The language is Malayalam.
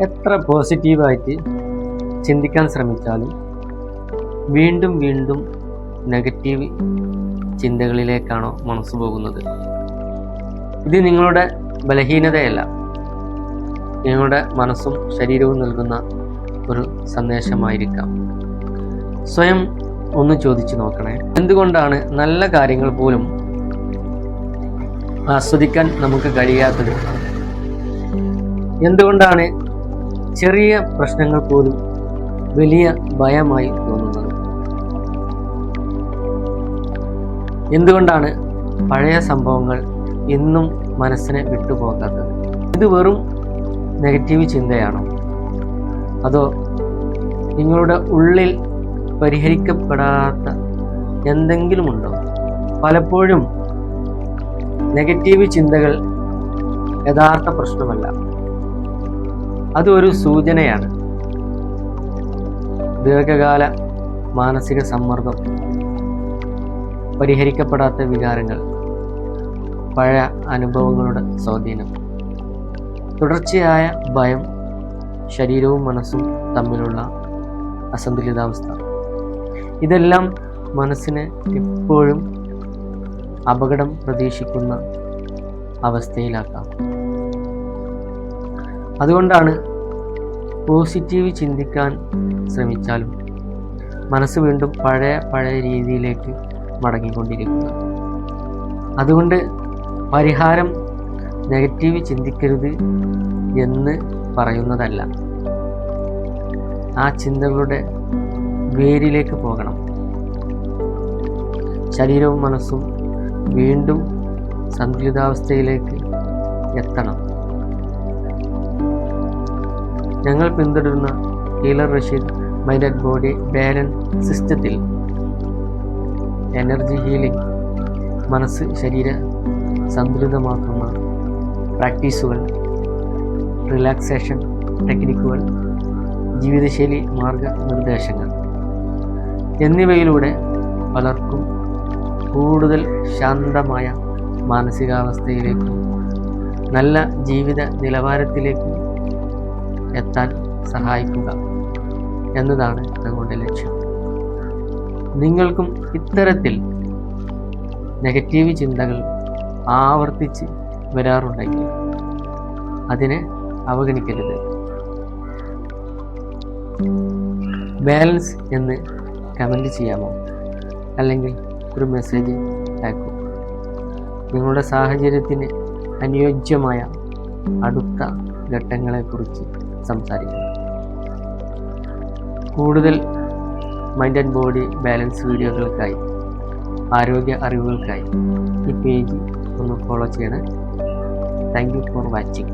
എത്ര പോസിറ്റീവായിട്ട് ചിന്തിക്കാൻ ശ്രമിച്ചാലും വീണ്ടും വീണ്ടും നെഗറ്റീവ് ചിന്തകളിലേക്കാണോ മനസ്സ് പോകുന്നത്? ഇത് നിങ്ങളുടെ ബലഹീനതയല്ല, നിങ്ങളുടെ മനസ്സും ശരീരവും നൽകുന്ന ഒരു സന്ദേശമായിരിക്കാം. സ്വയം ഒന്ന് ചോദിച്ചു നോക്കണേ, എന്തുകൊണ്ടാണ് നല്ല കാര്യങ്ങൾ പോലും ആസ്വദിക്കാൻ നമുക്ക് കഴിയാത്തത്? എന്തുകൊണ്ടാണ് ചെറിയ പ്രശ്നങ്ങൾ പോലും വലിയ ഭയമായി തോന്നുന്നത്? എന്തുകൊണ്ടാണ് പഴയ സംഭവങ്ങൾ ഇന്നും മനസ്സിനെ വിട്ടുപോകാത്തത്? ഇത് വെറും നെഗറ്റീവ് ചിന്തയാണോ? അതോ നിങ്ങളുടെ ഉള്ളിൽ പരിഹരിക്കപ്പെടാത്ത എന്തെങ്കിലുമുണ്ടോ? പലപ്പോഴും നെഗറ്റീവ് ചിന്തകൾ യഥാർത്ഥ പ്രശ്നമല്ല, അതൊരു സൂചനയാണ്. ദീർഘകാല മാനസിക സമ്മർദ്ദം, പരിഹരിക്കപ്പെടാത്ത വികാരങ്ങൾ, പഴയ അനുഭവങ്ങളുടെ സ്വാധീനം, തുടർച്ചയായ ഭയം, ശരീരവും മനസ്സും തമ്മിലുള്ള അസന്തുലിതാവസ്ഥ, ഇതെല്ലാം മനസ്സിനെ എപ്പോഴും അപകടം പ്രതീക്ഷിക്കുന്ന അവസ്ഥയിലാക്കാം. അതുകൊണ്ടാണ് പോസിറ്റീവ് ചിന്തിക്കാൻ ശ്രമിച്ചാലും മനസ്സ് വീണ്ടും പഴയ രീതിയിലേക്ക് മടങ്ങിക്കൊണ്ടിരിക്കുന്നത്. അതുകൊണ്ട് പരിഹാരം നെഗറ്റീവ് ചിന്തിക്കരുത് എന്ന് പറയുന്നതല്ല, ആ ചിന്തകളുടെ വേരിലേക്ക് പോകണം. ശരീരവും മനസ്സും വീണ്ടും സന്തുലിതാവസ്ഥയിലേക്ക് എത്തണം. ഞങ്ങൾ പിന്തുടരുന്ന healer Rasheed mind and body balance സിസ്റ്റത്തിൽ എനർജി ഹീലിംഗ്, മനസ്സ് ശരീര സന്തുലിതമാക്കുന്ന പ്രാക്ടീസുകൾ, റിലാക്സേഷൻ ടെക്നിക്കുകൾ, ജീവിതശൈലി മാർഗനിർദ്ദേശങ്ങൾ എന്നിവയിലൂടെ പലർക്കും കൂടുതൽ ശാന്തമായ മാനസികാവസ്ഥയിലേക്കും നല്ല ജീവിത നിലവാരത്തിലേക്കും എത്താൻ സഹായിക്കുക എന്നതാണ് ഞങ്ങളുടെ ലക്ഷ്യം. നിങ്ങൾക്കും ഇത്തരത്തിൽ നെഗറ്റീവ് ചിന്തകൾ ആവർത്തിച്ച് വരാറുണ്ടെങ്കിൽ അതിനെ അവഗണിക്കരുത്. ബാലൻസ് എന്ന് കമൻറ്റ് ചെയ്യാമോ? അല്ലെങ്കിൽ ഒരു മെസ്സേജ് അയക്കൂ. നിങ്ങളുടെ സാഹചര്യത്തിന് അനുയോജ്യമായ അടുത്ത ഘട്ടങ്ങളെക്കുറിച്ച് സംസാരിക്കാം. കൂടുതൽ മൈൻഡ് ആൻഡ് ബോഡി ബാലൻസ് വീഡിയോകൾക്കായി, ആരോഗ്യ അറിവുകൾക്കായി ഈ പേജ് ഒന്ന് ഫോളോ ചെയ്യണേ. Thank you for watching.